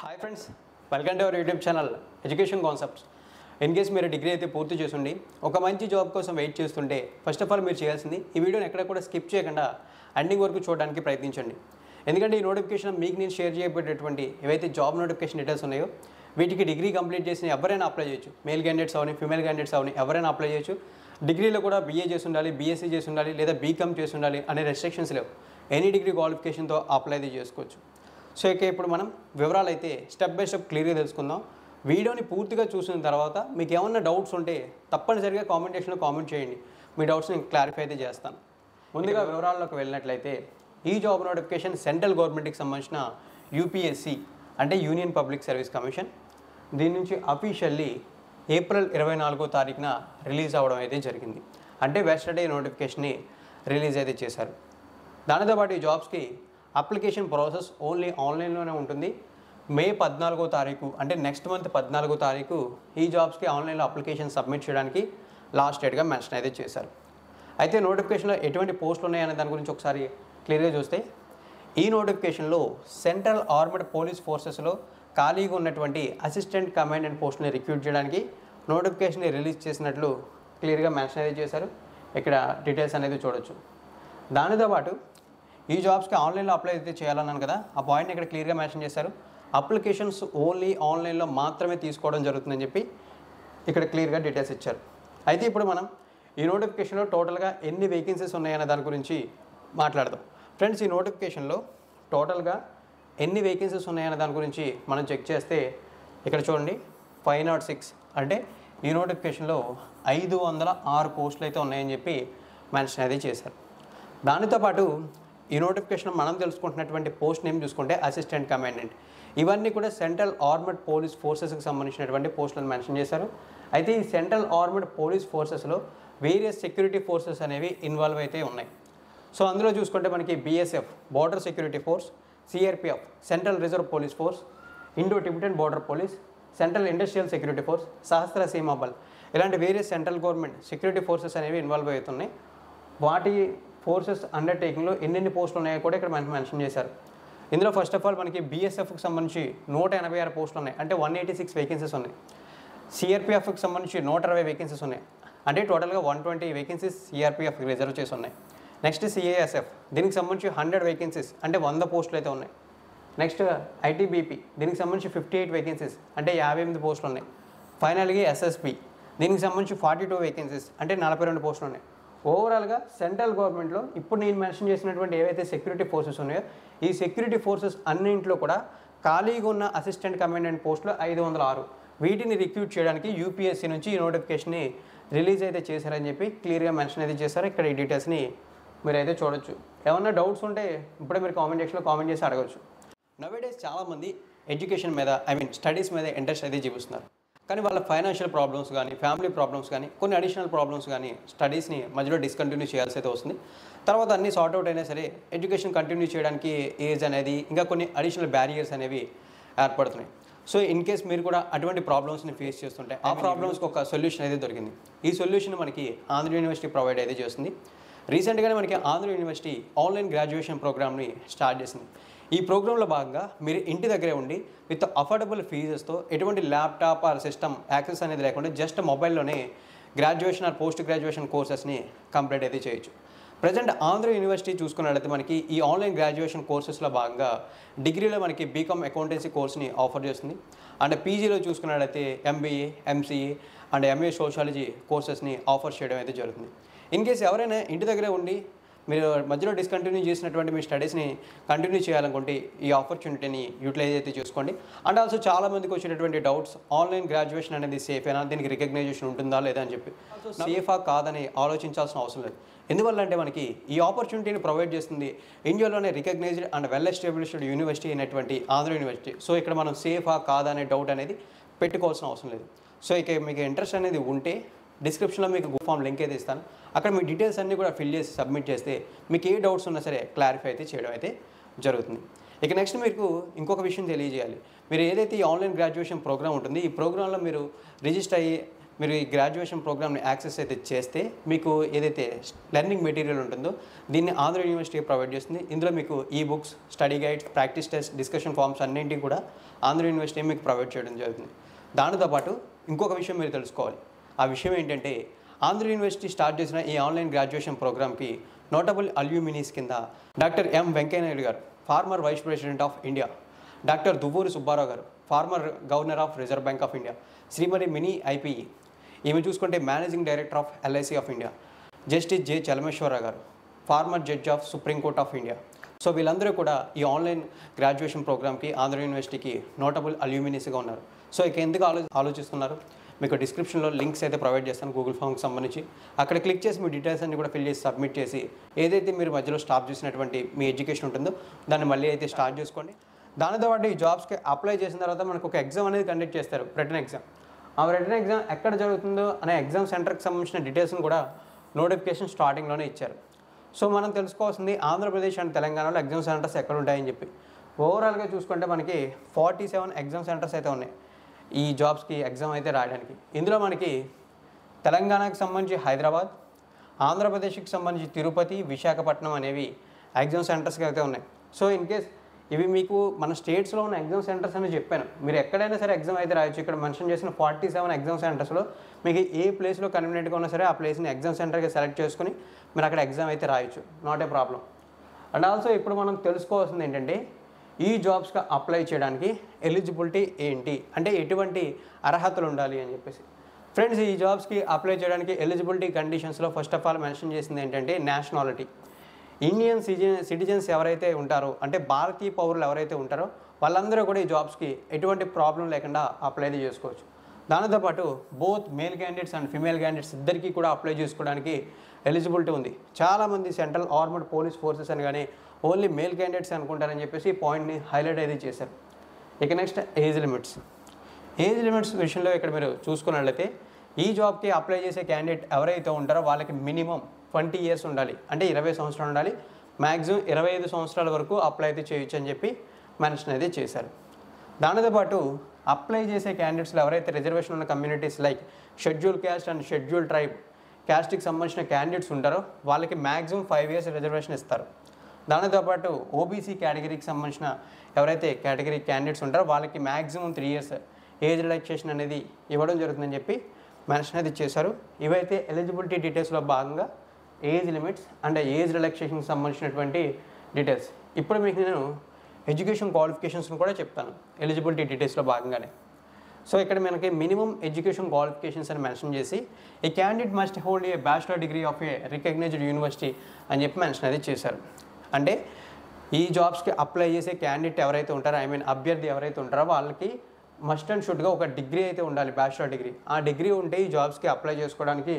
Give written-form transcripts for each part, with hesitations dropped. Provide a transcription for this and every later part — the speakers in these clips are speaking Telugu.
Hi friends, welcome to our YouTube channel education concepts. In case మీరు డిగ్రీ అయితే పూర్తి చేస్తుండి ఒక మంచి జాబ్ కోసం వెయిట్ చేస్తుంటే ఫస్ట్ ఆఫ్ ఆల్ మీరు చేయాల్సింది ఈ వీడియోని ఎక్కడ కూడా స్కిప్ చేయకుండా ఎండింగ్ వరకు చూడడానికి ప్రయత్నించండి. ఎందుకంటే ఈ నోటిఫికేషన్ మీకు నేను షేర్ చేయబడేటువంటి ఏవైతే జాబ్ నోటిఫికేషన్ డీటెయిల్స్ ఉన్నాయో వీటికి డిగ్రీ కంప్లీట్ చేసిన ఎవరైనా అప్లై చేయొచ్చు. మేల్ క్యాండిడేట్స్ అవని, ఫీమేల్ క్యాండిడేట్స్ అవని ఎవరైనా అప్లై చేయొచ్చు. డిగ్రీలో కూడా బీఏ చేసి ఉండాలి, బీఎస్సీ చేసి ఉండాలి, లేదా బీకామ్ చేసి ఉండాలి అనే రెస్ట్రిక్షన్స్ లేవు. ఎనీ డిగ్రీ క్వాలిఫికేషన్తో అప్లై చేసుకోవచ్చు. సో ఇక ఇప్పుడు మనం వివరాలు అయితే స్టెప్ బై స్టెప్ క్లియర్గా తెలుసుకుందాం. వీడియోని పూర్తిగా చూసిన తర్వాత మీకు ఏమన్నా డౌట్స్ ఉంటే తప్పనిసరిగా కామెంట్ సెక్షన్లో కామెంట్ చేయండి. మీ డౌట్స్ని క్లారిఫై అయితే చేస్తాను. ముందుగా వివరాల్లోకి వెళ్ళినట్లయితే ఈ జాబ్ నోటిఫికేషన్ సెంట్రల్ గవర్నమెంట్కి సంబంధించిన యూపీఎస్సీ అంటే యూనియన్ పబ్లిక్ సర్వీస్ కమిషన్. దీని నుంచి అఫీషియల్లీ ఏప్రిల్ 24వ తారీఖున రిలీజ్ అవ్వడం అయితే జరిగింది. అంటే వెస్టర్డే నోటిఫికేషన్ని రిలీజ్ అయితే చేశారు. దానితో పాటు ఈ జాబ్స్కి అప్లికేషన్ ప్రాసెస్ ఓన్లీ ఆన్లైన్లోనే ఉంటుంది. మే 14వ తారీఖు అంటే నెక్స్ట్ మంత్ 14వ తారీఖు ఈ జాబ్స్కి ఆన్లైన్లో అప్లికేషన్ సబ్మిట్ చేయడానికి లాస్ట్ డేట్గా మెన్షన్ అయితే చేశారు. అయితే నోటిఫికేషన్లో ఎటువంటి పోస్టులు ఉన్నాయనే దాని గురించి ఒకసారి క్లియర్గా చూస్తే ఈ నోటిఫికేషన్లో సెంట్రల్ ఆర్మడ్ పోలీస్ ఫోర్సెస్లో ఖాళీగా ఉన్నటువంటి అసిస్టెంట్ కమాండెంట్ పోస్టుని రిక్రూట్ చేయడానికి నోటిఫికేషన్ని రిలీజ్ చేసినట్లు క్లియర్గా మెన్షన్ అయితే చేశారు. ఇక్కడ డీటెయిల్స్ అనేది చూడొచ్చు. దానితో పాటు ఈ జాబ్స్కి ఆన్లైన్లో అప్లై అయితే చేయాలన్నాను కదా, ఆ పాయింట్ని ఇక్కడ క్లియర్గా మెన్షన్ చేశారు. అప్లికేషన్స్ ఓన్లీ ఆన్లైన్లో మాత్రమే తీసుకోవడం జరుగుతుందని చెప్పి ఇక్కడ క్లియర్గా డీటెయిల్స్ ఇచ్చారు. అయితే ఇప్పుడు మనం ఈ నోటిఫికేషన్లో టోటల్గా ఎన్ని వేకెన్సీస్ ఉన్నాయన్న దాని గురించి మాట్లాడదాం. ఫ్రెండ్స్, ఈ నోటిఫికేషన్లో టోటల్గా ఎన్ని వేకెన్సీస్ ఉన్నాయన్న దాని గురించి మనం చెక్ చేస్తే ఇక్కడ చూడండి 506 అంటే ఈ నోటిఫికేషన్లో 506 పోస్టులు అయితే ఉన్నాయని చెప్పి మెన్షన్ అయితే చేశారు. దానితో పాటు ఈ నోటిఫికేషన్ మనం తెలుసుకుంటున్నటువంటి పోస్ట్ నేమ్ చూసుకుంటే అసిస్టెంట్ కమాండెంట్. ఇవన్నీ కూడా సెంట్రల్ ఆర్మడ్ పోలీస్ ఫోర్సెస్కి సంబంధించినటువంటి పోస్టులను మెన్షన్ చేశారు. అయితే ఈ సెంట్రల్ ఆర్మడ్ పోలీస్ ఫోర్సెస్లో వేరియస్ సెక్యూరిటీ ఫోర్సెస్ అనేవి ఇన్వాల్వ్ అయితే ఉన్నాయి. సో అందులో చూసుకుంటే మనకి BSF border security force, CRPF central reserve police force, Indo Tibetan border police, central industrial security force, Sashastra Seema Bal ఇలాంటి various central government security forces అనేవి ఇన్వాల్వ్ అవుతున్నాయి. వాటి ఫోర్సెస్ అండర్టేకింగ్లో ఎన్నెన్ని పోస్టులు ఉన్నాయో కూడా ఇక్కడ మనకి మెన్షన్ చేశారు. ఇందులో ఫస్ట్ ఆఫ్ ఆల్ మనకి బీఎస్ఎఫ్కి సంబంధించి 186 పోస్టులు ఉన్నాయి, అంటే 186 వేకెన్సీస్ ఉన్నాయి. సిఆర్పిఎఫ్కి సంబంధించి 120 వేకెన్సీస్ ఉన్నాయి, అంటే టోటల్గా 120 వేకెన్సీస్ సిఆర్పిఎఫ్కి రిజర్వ్ చేసి ఉన్నాయి. నెక్స్ట్ సిఏఎస్ఎఫ్ దీనికి సంబంధించి 100 వేకెన్సీస్ అంటే 100 పోస్టులు అయితే ఉన్నాయి. నెక్స్ట్ ఐటీబీపీ దీనికి సంబంధించి 58 వేకెన్సీస్ అంటే 58 పోస్టులు ఉన్నాయి. ఫైనల్గా ఎస్ఎస్పి దీనికి సంబంధించి 42 వేకెన్సీస్ అంటే 42 పోస్టులు ఉన్నాయి. ఓవరాల్గా సెంట్రల్ గవర్నమెంట్లో ఇప్పుడు నేను మెన్షన్ చేసినటువంటి ఏవైతే సెక్యూరిటీ ఫోర్సెస్ ఉన్నాయో ఈ సెక్యూరిటీ ఫోర్సెస్ అన్నింటిలో కూడా ఖాళీగా ఉన్న అసిస్టెంట్ కమాండెంట్ పోస్టులు 506. వీటిని రిక్రూట్ చేయడానికి యూపీఎస్సీ నుంచి ఈ నోటిఫికేషన్ని రిలీజ్ అయితే చేశారని చెప్పి క్లియర్గా మెన్షన్ అయితే చేశారు. ఇక్కడ ఈ డీటెయిల్స్ని మీరైతే చూడొచ్చు. ఏమన్నా డౌట్స్ ఉంటే ఇప్పుడే మీరు కామెంట్ సెక్షన్లో కామెంట్ చేసి అడగవచ్చు. నవేడేస్ చాలామంది ఎడ్యుకేషన్ మీద స్టడీస్ మీద ఇంట్రెస్ట్ అయితే చూపిస్తున్నారు. కానీ వాళ్ళ ఫైనాన్షియల్ ప్రాబ్లమ్స్ కానీ, ఫ్యామిలీ ప్రాబ్లమ్స్ కానీ, కొన్ని అడిషనల్ ప్రాబ్లమ్స్ కానీ స్టడీస్ని మధ్యలో డిస్కంటిన్యూ చేయాల్సి అయితే వస్తుంది. తర్వాత అన్నీ సార్ట్అవుట్ అయినా సరే ఎడ్యుకేషన్ కంటిన్యూ చేయడానికి ఏజ్ అనేది ఇంకా కొన్ని అడిషనల్ బ్యారియర్స్ అనేవి ఏర్పడుతున్నాయి. సో ఇన్ కేస్ మీరు కూడా అటువంటి ప్రాబ్లమ్స్ని ఫేస్ చేస్తుంటే ఆ ప్రాబ్లమ్స్కి ఒక సొల్యూషన్ అయితే దొరికింది. ఈ సొల్యూషన్ మనకి ఆంధ్ర యూనివర్సిటీ ప్రొవైడ్ అయితే చేస్తుంది. రీసెంట్గానే మనకి ఆంధ్ర యూనివర్సిటీ ఆన్లైన్ గ్రాడ్యుయేషన్ ప్రోగ్రామ్ని స్టార్ట్ చేసింది. ఈ ప్రోగ్రాంలో భాగంగా మీరు ఇంటి దగ్గరే ఉండి విత్ అఫోర్డబుల్ ఫీజెస్తో ఎటువంటి ల్యాప్టాప్ ఆర్ సిస్టమ్ యాక్సెస్ అనేది లేకుండా జస్ట్ మొబైల్లోనే గ్రాడ్యుయేషన్ ఆర్ పోస్ట్ గ్రాడ్యుయేషన్ కోర్సెస్ని కంప్లీట్ అయితే చేయొచ్చు. ప్రజెంట్ ఆంధ్ర యూనివర్సిటీ చూసుకున్నట్లయితే మనకి ఈ ఆన్లైన్ గ్రాడ్యుయేషన్ కోర్సెస్లో భాగంగా డిగ్రీలో మనకి బీకామ్ అకౌంటెన్సీ కోర్స్ని ఆఫర్ చేస్తుంది. అండ్ పీజీలో చూసుకున్నట్లయితే MBA, MCA and MA sociology కోర్సెస్ని ఆఫర్ చేయడం అయితే జరుగుతుంది. ఇన్ కేస్ ఎవరైనా ఇంటి దగ్గరే ఉండి మీరు మధ్యలో డిస్కంటిన్యూ చేసినటువంటి మీ స్టడీస్ని కంటిన్యూ చేయాలనుకుంటే ఈ ఆపర్చునిటీని యూటిలైజ్ అయితే చేసుకోండి. అండ్ ఆల్సో చాలామందికి వచ్చేటటువంటి డౌట్స్ ఆన్లైన్ గ్రాడ్యుయేషన్ అనేది సేఫేనా, దీనికి రికగ్నైజేషన్ ఉంటుందా లేదా అని చెప్పి సేఫా కాదని ఆలోచించాల్సిన అవసరం లేదు. ఎందువల్ల అంటే మనకి ఈ ఆపర్చునిటీని ప్రొవైడ్ చేస్తుంది ఇండియాలోనే recognised and well established university అయినటువంటి ఆంధ్ర యూనివర్సిటీ. సో ఇక్కడ మనం సేఫా కాదా అనే డౌట్ అనేది పెట్టుకోవాల్సిన అవసరం లేదు. సో ఇక మీకు ఇంట్రెస్ట్ అనేది ఉంటే డిస్క్రిప్షన్లో మీకు గూగుల్ ఫామ్ లింక్ అయితే ఇస్తాను. అక్కడ మీ డీటెయిల్స్ అన్నీ కూడా ఫిల్ చేసి సబ్మిట్ చేస్తే మీకు ఏ డౌట్స్ ఉన్నా సరే క్లారిఫై అయితే చేయడం అయితే జరుగుతుంది. ఇక నెక్స్ట్ మీకు ఇంకొక విషయం తెలియజేయాలి. మీరు ఏదైతే ఈ ఆన్లైన్ గ్రాడ్యుయేషన్ ప్రోగ్రామ్ ఉంటుంది ఈ ప్రోగ్రాంలో మీరు రిజిస్టర్ అయ్యి మీరు ఈ గ్రాడ్యుయేషన్ ప్రోగ్రామ్ని యాక్సెస్ అయితే చేస్తే మీకు ఏదైతే లెర్నింగ్ మెటీరియల్ ఉంటుందో దీన్ని ఆంధ్ర యూనివర్సిటీ ప్రొవైడ్ చేస్తుంది. ఇందులో మీకు ఈ books, study guides, practice test, discussion forms అన్నింటినీ కూడా ఆంధ్ర యూనివర్సిటీ మీకు ప్రొవైడ్ చేయడం జరుగుతుంది. దానితో పాటు ఇంకొక విషయం మీరు తెలుసుకోవాలి. ఆ విషయం ఏంటంటే ఆంధ్ర యూనివర్సిటీ స్టార్ట్ చేసిన ఈ ఆన్లైన్ గ్రాడ్యుయేషన్ ప్రోగ్రామ్కి నోటబుల్ అల్యూమినీస్ కింద doctor M Venkaiah Naidu garu, former vice president of India, doctor Duvvuri Subbarao garu, former governor of reserve bank of India, Shrimati Mini Ipe, ఈమె చూసుకుంటే managing director of LIC of India, justice J Chalameswararao garu, former judge of supreme court of India. So వీళ్ళందరూ కూడా ఈ ఆన్లైన్ గ్రాడ్యుయేషన్ ప్రోగ్రామ్కి ఆంధ్ర యూనివర్సిటీకి నోటబుల్ అల్యూమినీస్గా ఉన్నారు. సో ఇక ఎందుకు ఆలోచిస్తున్నారు? మీకు డిస్క్రిప్షన్లో లింక్స్ అయితే ప్రొవైడ్ చేస్తాను గూగుల్ ఫామ్కి సంబంధించి. అక్కడ క్లిక్ చేసి మీ డీటెయిల్స్ అన్ని కూడా ఫిల్ చేసి సబ్మిట్ చేసి ఏదైతే మీరు మధ్యలో స్టాప్ చేసినటువంటి మీ ఎడ్యుకేషన్ ఉంటుందో దాన్ని మళ్ళీ అయితే స్టార్ట్ చేసుకోండి. దానితో పాటు ఈ జాబ్స్కి అప్లై చేసిన తర్వాత మనకు ఒక ఎగ్జామ్ అనేది కండక్ట్ చేస్తారు, రిటన్ ఎగ్జామ్. ఆ రిటన్ ఎగ్జామ్ ఎక్కడ జరుగుతుందో అనే ఎగ్జామ్ సెంటర్కి సంబంధించిన డీటెయిల్స్ని కూడా నోటిఫికేషన్ స్టార్టింగ్లోనే ఇచ్చారు. సో మనం తెలుసుకోవాల్సింది ఆంధ్రప్రదేశ్ అండ్ తెలంగాణలో ఎగ్జామ్ సెంటర్స్ ఎక్కడ ఉంటాయని చెప్పి. ఓవరాల్గా చూసుకుంటే మనకి 47 ఎగ్జామ్ సెంటర్స్ అయితే ఉన్నాయి ఈ జాబ్స్కి ఎగ్జామ్ అయితే రాయడానికి. ఇందులో మనకి తెలంగాణకి సంబంధించి హైదరాబాద్, ఆంధ్రప్రదేశ్కి సంబంధించి తిరుపతి, విశాఖపట్నం అనేవి ఎగ్జామ్ సెంటర్స్కి అయితే ఉన్నాయి. సో ఇన్ కేస్ ఇవి మీకు మన స్టేట్స్లో ఉన్న ఎగ్జామ్ సెంటర్స్ అని చెప్పాను. మీరు ఎక్కడైనా సరే ఎగ్జామ్ అయితే రాయొచ్చు. ఇక్కడ మెన్షన్ చేసిన 47 ఎగ్జామ్ సెంటర్స్లో మీకు ఏ ప్లేస్లో కన్వీనియంట్గా ఉన్నా సరే ఆ ప్లేస్ని ఎగ్జామ్ సెంటర్గా సెలెక్ట్ చేసుకుని మీరు అక్కడ ఎగ్జామ్ అయితే రాయొచ్చు, not a problem. And also ఇప్పుడు మనం తెలుసుకోవాల్సింది ఏంటంటే ఈ జాబ్స్కి అప్లై చేయడానికి ఎలిజిబిలిటీ ఏంటి, అంటే ఎటువంటి అర్హతలు ఉండాలి అని చెప్పేసి. ఫ్రెండ్స్, ఈ జాబ్స్కి అప్లై చేయడానికి ఎలిజిబిలిటీ కండిషన్స్లో ఫస్ట్ ఆఫ్ ఆల్ మెన్షన్ చేసింది ఏంటంటే నేషనాలిటీ. ఇండియన్ సిటిజన్స్ ఎవరైతే ఉంటారో, అంటే భారతీయ పౌరులు ఎవరైతే ఉంటారో వాళ్ళందరూ కూడా ఈ జాబ్స్కి ఎటువంటి ప్రాబ్లం లేకుండా అప్లై చేసుకోవచ్చు. దానితోపాటు both male candidates and female candidates ఇద్దరికీ కూడా అప్లై చేసుకోవడానికి ఎలిజిబిలిటీ ఉంది. చాలామంది సెంట్రల్ ఆర్మడ్ పోలీస్ ఫోర్సెస్ అని కానీ ఓన్లీ మేల్ క్యాండిడేట్స్ అనుకుంటారని చెప్పేసి ఈ పాయింట్ని హైలైట్ అయితే చేశారు. ఇక next age limits. Age limits విషయంలో ఇక్కడ మీరు చూసుకున్నట్లయితే ఈ జాబ్కి అప్లై చేసే క్యాండిడేట్ ఎవరైతే ఉంటారో వాళ్ళకి మినిమం 20 ఇయర్స్ ఉండాలి, అంటే 20 సంవత్సరాలు ఉండాలి. మ్యాక్సిమం 25 సంవత్సరాల వరకు అప్లై అయితే చేయొచ్చు అని చెప్పి మెన్షన్ అయితే చేశారు. దానితో పాటు అప్లై చేసే క్యాండిడేట్స్లో ఎవరైతే రిజర్వేషన్ ఉన్న communities like schedule caste and schedule tribe క్యాస్ట్కి సంబంధించిన క్యాండిడేట్స్ ఉంటారో వాళ్ళకి మ్యాక్సిమం 5 ఇయర్స్ రిజర్వేషన్ ఇస్తారు. దానితో పాటు ఓబీసీ కేటగిరీకి సంబంధించిన ఎవరైతే కేటగిరీ క్యాండిడేట్స్ ఉంటారో వాళ్ళకి మ్యాక్సిమం 3 ఇయర్స్ ఏజ్ రిలాక్సేషన్ అనేది ఇవ్వడం జరుగుతుందని చెప్పి మెన్షన్ అయితే చేశారు. ఇవైతే ఎలిజిబిలిటీ డీటెయిల్స్లో భాగంగా ఏజ్ లిమిట్స్ అండ్ ఏజ్ రిలాక్సేషన్కి సంబంధించినటువంటి డీటెయిల్స్. ఇప్పుడు మీకు నేను ఎడ్యుకేషన్ క్వాలిఫికేషన్స్ని కూడా చెప్తాను ఎలిజిబిలిటీ డీటెయిల్స్లో భాగంగానే. సో ఇక్కడ మనకి మినిమం ఎడ్యుకేషన్ క్వాలిఫికేషన్స్ అని మెన్షన్ చేసి ఈ candidate must hold a bachelor degree of a recognised university అని చెప్పి మెన్షన్ అయితే చేశారు. అంటే ఈ జాబ్స్కి అప్లై చేసే క్యాండిడేట్ ఎవరైతే ఉంటారో, అభ్యర్థి ఎవరైతే ఉంటారో వాళ్ళకి మస్ట్ అండ్ షుడ్గా ఒక డిగ్రీ అయితే ఉండాలి, బ్యాచిలర్ డిగ్రీ. ఆ డిగ్రీ ఉంటే ఈ జాబ్స్కి అప్లై చేసుకోవడానికి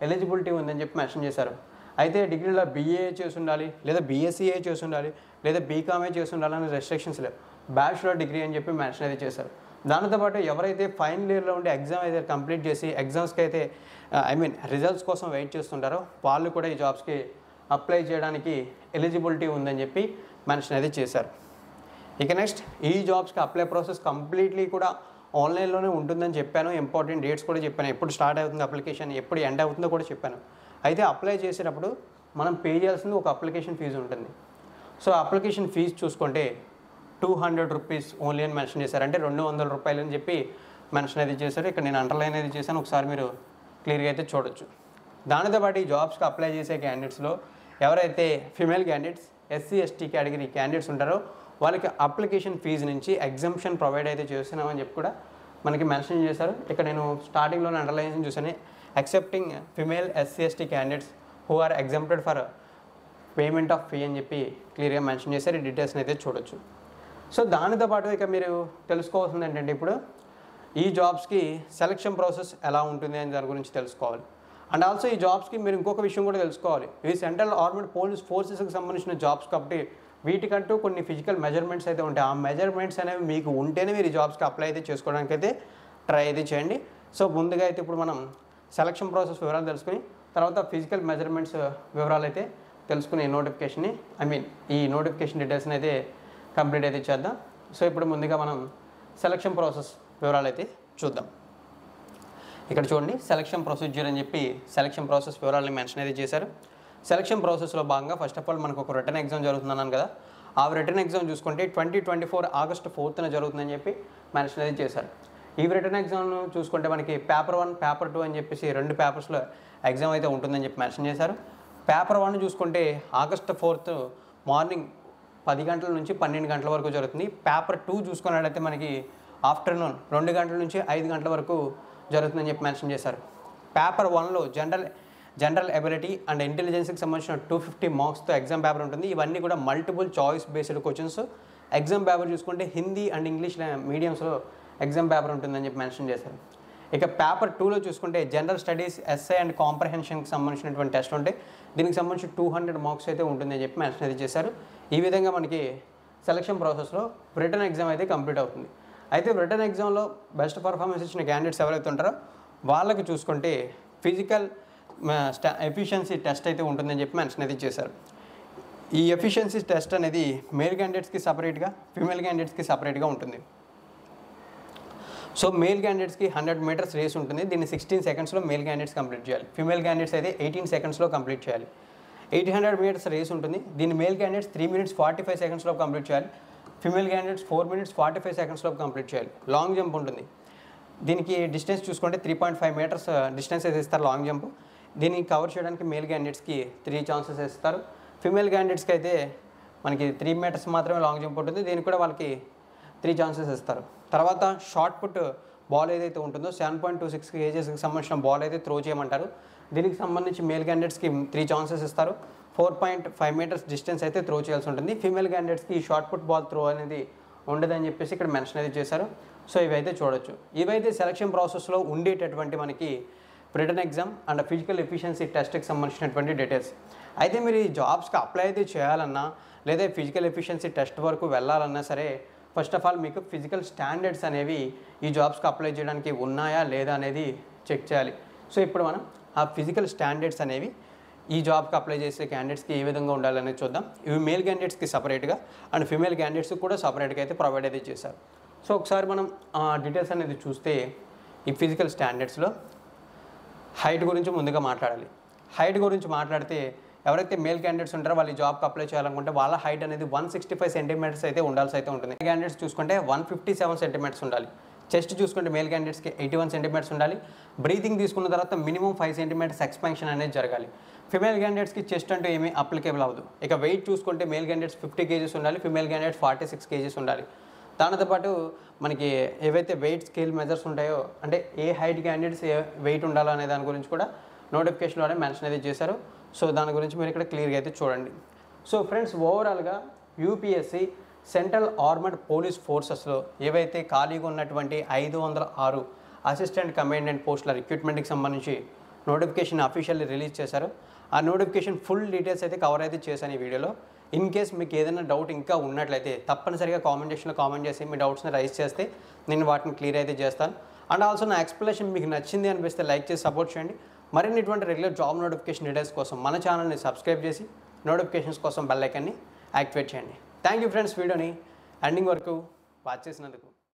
ఎలిజిబిలిటీ ఉందని చెప్పి మెన్షన్ చేశారు. అయితే డిగ్రీలో బీఏ చేసి ఉండాలి, లేదా బీఎస్సీఏ చేసి ఉండాలి, లేదా బీకామే చేసి ఉండాలని రెస్ట్రిక్షన్స్ లేవు. బ్యాచిలర్ డిగ్రీ అని చెప్పి మెన్షన్ అయితే చేశారు. దానితో పాటు ఎవరైతే ఫైనల్ ఇయర్లో ఉండే ఎగ్జామ్ అయితే కంప్లీట్ చేసి ఎగ్జామ్స్కి అయితే రిజల్ట్స్ కోసం వెయిట్ చేస్తుంటారో వాళ్ళు కూడా ఈ జాబ్స్కి అప్లై చేయడానికి ఎలిజిబిలిటీ ఉందని చెప్పి మెన్షన్ అయితే చేశారు. ఇక నెక్స్ట్ ఈ జాబ్స్కి అప్లై ప్రాసెస్ కంప్లీట్లీ కూడా ఆన్లైన్లోనే ఉంటుందని చెప్పాను. ఇంపార్టెంట్ డేట్స్ కూడా చెప్పాను, ఎప్పుడు స్టార్ట్ అవుతుంది అప్లికేషన్, ఎప్పుడు ఎండ్ అవుతుందో కూడా చెప్పాను. అయితే అప్లై చేసేటప్పుడు మనం పే చేయాల్సింది ఒక అప్లికేషన్ ఫీజు ఉంటుంది. సో అప్లికేషన్ ఫీజు చూసుకుంటే 200 రూపీస్ ఓన్లీ అని మెన్షన్ చేశారు, అంటే 200 రూపాయలు అని చెప్పి మెన్షన్ అయితే చేశారు. ఇక్కడ నేను అండర్లైన్ అయితే చేశాను, ఒకసారి మీరు క్లియర్గా అయితే చూడొచ్చు. దానితో పాటు ఈ జాబ్స్కి అప్లై చేసే క్యాండిడేట్స్లో ఎవరైతే female candidates, SC ST category candidates ఉంటారో వాళ్ళకి అప్లికేషన్ ఫీజు నుంచి ఎగ్జంప్షన్ ప్రొవైడ్ అయితే చేస్తున్నామని చెప్పి కూడా మనకి మెన్షన్ చేశారు. ఇక్కడ నేను స్టార్టింగ్లోనే అండర్లైన్ చూసాను, accepting female SC/ST candidates who are exempted for payment of fee అని చెప్పి క్లియర్గా మెన్షన్ చేశారు. ఈ డీటెయిల్స్ని అయితే చూడొచ్చు. సో దానితో పాటు ఇక మీరు తెలుసుకోవాల్సింది ఏంటంటే ఇప్పుడు ఈ జాబ్స్కి సెలక్షన్ ప్రాసెస్ ఎలా ఉంటుంది అని దాని గురించి తెలుసుకోవాలి. అండ్ ఆల్సో ఈ జాబ్స్కి మీరు ఇంకొక విషయం కూడా తెలుసుకోవాలి, ఇవి సెంట్రల్ ఆర్మడ్ పోలీస్ ఫోర్సెస్కి సంబంధించిన జాబ్స్ కాబట్టి వీటికంటూ కొన్ని ఫిజికల్ మెజర్మెంట్స్ అయితే ఉంటాయి. ఆ మెజర్మెంట్స్ అనేవి మీకు ఉంటేనే మీరు ఈ జాబ్స్కి అప్లై అయితే చేసుకోవడానికి అయితే ట్రై అయితే చేయండి. సో ముందుగా అయితే ఇప్పుడు మనం సెలక్షన్ ప్రాసెస్ వివరాలు తెలుసుకుని తర్వాత ఫిజికల్ మెజర్మెంట్స్ వివరాలు అయితే తెలుసుకుని నోటిఫికేషన్ని ఈ నోటిఫికేషన్ డీటెయిల్స్ని అయితే కంప్లీట్ అయితే చేద్దాం. సో ఇప్పుడు ముందుగా మనం సెలక్షన్ ప్రాసెస్ వివరాలు అయితే చూద్దాం. ఇక్కడ చూడండి సెలక్షన్ ప్రొసీజర్ అని చెప్పి సెలక్షన్ ప్రాసెస్ వివరాలని మెన్షన్ అయితే చేశారు. సెలక్షన్ ప్రాసెస్లో భాగంగా ఫస్ట్ ఆఫ్ ఆల్ మనకు ఒక రిటర్న్ ఎగ్జామ్ జరుగుతుందన్నాను కదా, ఆ రిటర్న్ ఎగ్జామ్ చూసుకుంటే 2024 ఆగస్టు 4న జరుగుతుందని చెప్పి మెన్షన్ అయితే చేశారు. ఈ రిటర్న్ ఎగ్జామ్ చూసుకుంటే మనకి పేపర్ 1 పేపర్ 2 అని చెప్పేసి 2 పేపర్స్లో ఎగ్జామ్ అయితే ఉంటుందని చెప్పి మెన్షన్ చేశారు. పేపర్ 1 చూసుకుంటే ఆగస్టు 4 మార్నింగ్ 10 గంటల నుంచి 12 గంటల వరకు జరుగుతుంది. పేపర్ 2 చూసుకున్నట్లయితే మనకి ఆఫ్టర్నూన్ 2 గంటల నుంచి 5 గంటల వరకు జరుగుతుందని చెప్పి మెన్షన్ చేశారు. పేపర్ 1లో జనరల్ ఎబిలిటీ అండ్ ఇంటెలిజెన్స్కి సంబంధించిన 250 మార్క్స్తో ఎగ్జామ్ పేపర్ ఉంటుంది. ఇవన్నీ కూడా multiple choice based questions. Exam paper చూసుకుంటే హిందీ అండ్ ఇంగ్లీష్ మీడియంస్లో ఎగ్జామ్ పేపర్ ఉంటుందని చెప్పి మెన్షన్ చేశారు. ఇక పేపర్ 2లో చూసుకుంటే జనరల్ స్టడీస్, ఎస్ఐ అండ్ కాంప్రహెన్షన్కి సంబంధించినటువంటి టెస్ట్ ఉంటాయి. దీనికి సంబంధించి 200 మార్క్స్ అయితే ఉంటుందని చెప్పి మెన్షన్ అయితే చేశారు. ఈ విధంగా మనకి సెలక్షన్ ప్రాసెస్లో రిటర్న్ ఎగ్జామ్ అయితే కంప్లీట్ అవుతుంది. అయితే రిటర్న్ ఎగ్జామ్లో బెస్ట్ పర్ఫార్మెన్స్ ఇచ్చిన క్యాండిడేట్స్ ఎవరైతే ఉంటారో వాళ్ళకి చూసుకుంటే ఫిజికల్ ఎఫిషియన్సీ టెస్ట్ అయితే ఉంటుందని చెప్పి మెన్షన్ అయితే చేశారు. ఈ ఎఫిషియన్సీ టెస్ట్ అనేది మేల్ క్యాండిడేట్స్కి సపరేట్గా, ఫీమేల్ క్యాండిడేట్స్కి సపరేట్గా ఉంటుంది. సో మేల్ క్యాండిడేట్స్కి 100 మీటర్స్ రేస్ ఉంటుంది. దీన్ని 16 సెకండ్స్లో మేల్ క్యాండిడేట్స్ కంప్లీట్ చేయాలి. ఫీమేల్ క్యాండిడేట్స్ అయితే 18 సెకండ్స్లో కంప్లీట్ చేయాలి. 800 మీటర్స్ రేస్ ఉంటుంది. దీన్ని మేల్ క్యాండిడేట్స్ 3 మినిట్స్ 45 సెకండ్స్లో కంప్లీట్ చేయాలి. ఫీమేల్ క్యాండిడేట్స్ 4 మినిట్స్ 45 సెకండ్స్లో కంప్లీట్ చేయాలి. లాంగ్ జంప్ ఉంటుంది. దీనికి డిస్టెన్స్ చూసుకుంటే 3.5 మీటర్స్ డిస్టెన్స్ అయితే ఇస్తారు లాంగ్ జంప్. దీన్ని కవర్ చేయడానికి మేల్ క్యాండిడేట్స్కి 3 ఛాన్సెస్ ఇస్తారు. ఫీమేల్ క్యాండిడేట్స్కి అయితే మనకి 3 మీటర్స్ మాత్రమే లాంగ్ జంప్ ఉంటుంది. దీనికి కూడా వాళ్ళకి 3 ఛాన్సెస్ ఇస్తారు. తర్వాత షార్ట్ పుట్ బాల్ ఏదైతే ఉంటుందో 7.26 కేజెస్కి సంబంధించిన బాల్ అయితే త్రో చేయమంటారు. దీనికి సంబంధించి మేల్ క్యాండిడేట్స్కి 3 ఛాన్సెస్ ఇస్తారు. 4.5 మీటర్స్ డిస్టెన్స్ అయితే త్రో చేయాల్సి ఉంటుంది. ఫీమేల్ క్యాండిడేట్స్కి ఈ షార్ట్ పుట్ బాల్ త్రో అనేది ఉండదని చెప్పేసి ఇక్కడ మెన్షన్ అయితే చేశారు. సో ఇవైతే చూడొచ్చు. ఇవైతే సెలక్షన్ ప్రాసెస్లో ఉండేటటువంటి మనకి return exam and physical efficiency టెస్ట్కి సంబంధించినటువంటి డీటెయిల్స్. అయితే మీరు ఈ జాబ్స్కి అప్లై అయితే చేయాలన్నా లేదా ఫిజికల్ ఎఫిషియన్సీ టెస్ట్ వరకు వెళ్ళాలన్నా సరే ఫస్ట్ ఆఫ్ ఆల్ మీకు ఫిజికల్ స్టాండర్డ్స్ అనేవి ఈ జాబ్స్కి అప్లై చేయడానికి ఉన్నాయా లేదా అనేది చెక్ చేయాలి. సో ఇప్పుడు మనం ఆ ఫిజికల్ స్టాండర్డ్స్ అనేవి ఈ జాబ్కి అప్లై చేసే క్యాండిడేట్స్కి ఏ విధంగా ఉండాలనేది చూద్దాం. ఇవి మేల్ క్యాండిడేట్స్కి సపరేట్గా అండ్ ఫీమేల్ క్యాండిడేట్స్కి కూడా సపరేట్గా అయితే ప్రొవైడ్ అయితే చేశారు. సో ఒకసారి మనం డీటెయిల్స్ అనేది చూస్తే ఈ ఫిజికల్ స్టాండర్డ్స్లో హైట్ గురించి ముందుగా మాట్లాడాలి. హైట్ గురించి మాట్లాడితే ఎవరైతే మేల్ క్యాండిడేట్స్ ఉంటారో వాళ్ళు ఈ జాబ్కి అప్లై చేయాలనుకుంటే వాళ్ళ హైట్ అనేది 165 సెంటీమీటర్స్ అయితే ఉండాల్సి అయితే ఉంటుంది. క్యాండిడేట్స్ చూసుకుంటే 157 సెంటీమీటర్స్ ఉండాలి. చెస్ట్ చూసుకుంటే మేల్ క్యాండిడేట్స్కి 81 సెంటీమీటర్స్ ఉండాలి. బ్రీతింగ్ తీసుకున్న తర్వాత మినిమం 5 సెంటీమీటర్స్ ఎక్స్పాన్షన్ అనేది జరగాలి. ఫీమేల్ క్యాండిడేట్స్కి చెస్ట్ అంటే ఏమీ అప్లికేబుల్ అవ్వదు. ఇక వెయిట్ చూసుకుంటే మేల్ క్యాండిడేట్స్ 50 కేజీస్ ఉండాలి, ఫీమేల్ క్యాండిడేట్స్ 46 కేజీస్ ఉండాలి. దానితో పాటు మనకి ఏవైతే వెయిట్ స్కేల్ మెజర్స్ ఉంటాయో అంటే ఏ హైట్ క్యాండిడేట్స్ ఏ వెయిట్ ఉండాలో అనే దాని గురించి కూడా నోటిఫికేషన్లోనే మెన్షన్ అయితే చేశారు. సో దాని గురించి మీరు ఇక్కడ క్లియర్గా అయితే చూడండి. సో ఫ్రెండ్స్ ఓవరాల్గా యూపీఎస్సీ సెంట్రల్ ఆర్మడ్ పోలీస్ ఫోర్సెస్లో ఏవైతే ఖాళీగా ఉన్నటువంటి 506 అసిస్టెంట్ కమాండెంట్ పోస్టుల రిక్రూట్మెంట్కి సంబంధించి నోటిఫికేషన్ అఫీషియల్లీ రిలీజ్ చేశారు. ఆ నోటిఫికేషన్ ఫుల్ డీటెయిల్స్ అయితే కవర్ అయితే చేశాను ఈ వీడియోలో. ఇన్ కేస్ మీకు ఏదైనా డౌట్ ఇంకా ఉన్నట్లయితే తప్పనిసరిగా కామెంట్ సెక్షన్లో కామెంట్ చేసి మీ డౌట్స్ని రైజ్ చేస్తే నేను వాటిని క్లియర్ అయితే చేస్తాను. అండ్ ఆల్సో నా ఎక్స్ప్లెనేషన్ మీకు నచ్చింది అనిపిస్తే లైక్ చేసి సపోర్ట్ చేయండి. మరిన్ని ఇటువంటి రెగ్యులర్ జాబ్ నోటిఫికేషన్ డీటెయిల్స్ కోసం మన ఛానల్ని సబ్స్క్రైబ్ చేసి నోటిఫికేషన్స్ కోసం బెల్ ఐకాన్ని యాక్టివేట్ చేయండి. థ్యాంక్ యూ ఫ్రెండ్స్, వీడియోని ఎండింగ్ వరకు వాచ్ చేసినందుకు.